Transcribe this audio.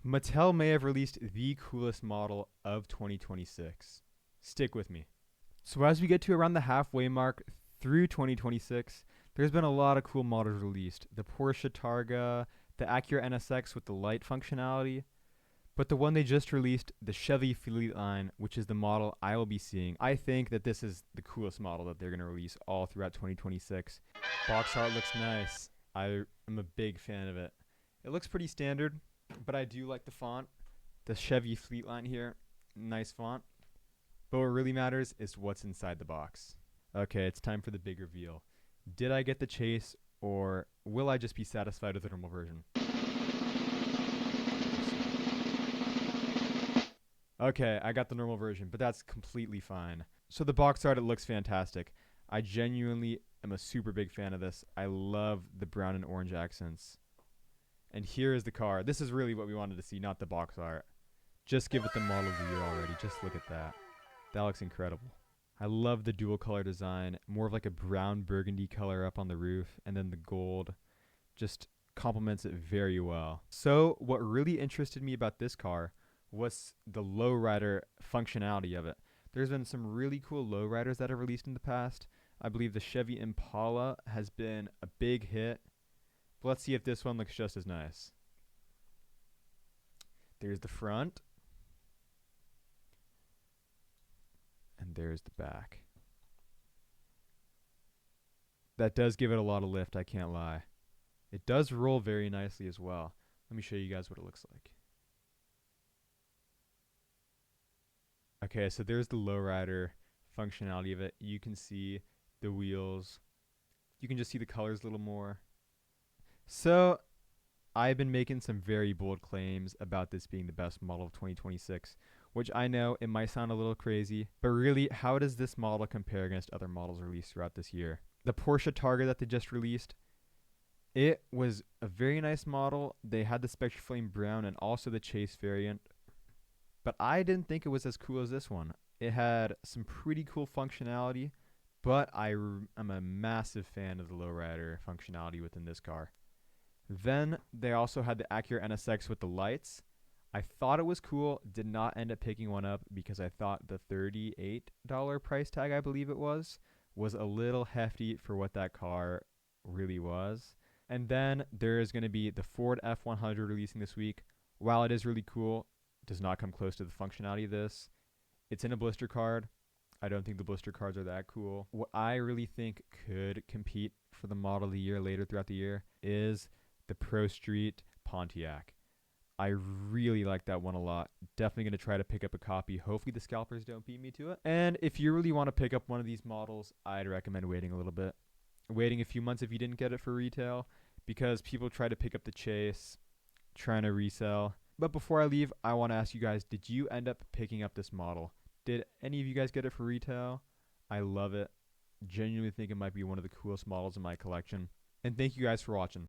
Mattel may have released the coolest model of 2026. Stick with me. So as we get to around the halfway mark through 2026, there's been a lot of cool models released. The Porsche Targa, the Acura NSX with the light functionality, but the one they just released, the Chevy Fleetline, which is the model I will be seeing. I think that this is the coolest model that they're going to release all throughout 2026. Box art looks nice. I am a big fan of it. It looks pretty standard, but I do like the font. The Chevy Fleetline here, nice font. But what really matters is what's inside the box. Okay, it's time for the big reveal. Did I get the chase, or will I just be satisfied with the normal version? Okay, I got the normal version, but that's completely fine. So the box art, it looks fantastic. I genuinely am a super big fan of this. I love the brown and orange accents. And here is the car. This is really what we wanted to see, not the box art. Just give it the model of the year already. Just look at that. That looks incredible. I love the dual color design. More of like a brown burgundy color up on the roof, and then the gold just complements it very well. So what really interested me about this car was the lowrider functionality of it. There's been some really cool lowriders that have released in the past. I believe the Chevy Impala has been a big hit. But let's see if this one looks just as nice. There's the front. And there's the back. That does give it a lot of lift, I can't lie. It does roll very nicely as well. Let me show you guys what it looks like. Okay, so there's the lowrider functionality of it. You can see the wheels. You can just see the colors a little more. So I've been making some very bold claims about this being the best model of 2026, which I know it might sound a little crazy, but really, how does this model compare against other models released throughout this year? The Porsche Targa that they just released, it was a very nice model. They had the Spectre Flame Brown and also the Chase variant, but I didn't think it was as cool as this one. It had some pretty cool functionality, but I'm a massive fan of the lowrider functionality within this car. Then they also had the Acura NSX with the lights. I thought it was cool, did not end up picking one up because I thought the $38 price tag, I believe it was a little hefty for what that car really was. And then there is going to be the Ford F100 releasing this week. While it is really cool, it does not come close to the functionality of this. It's in a blister card. I don't think the blister cards are that cool. What I really think could compete for the model of the year later throughout the year is the Pro Street Pontiac. I really like that one a lot. Definitely going to try to pick up a copy. Hopefully the scalpers don't beat me to it. And if you really want to pick up one of these models, I'd recommend waiting a little bit. Waiting a few months if you didn't get it for retail, because people try to pick up the Chase, trying to resell. But before I leave, I want to ask you guys, did you end up picking up this model? Did any of you guys get it for retail? I love it. Genuinely think it might be one of the coolest models in my collection. And thank you guys for watching.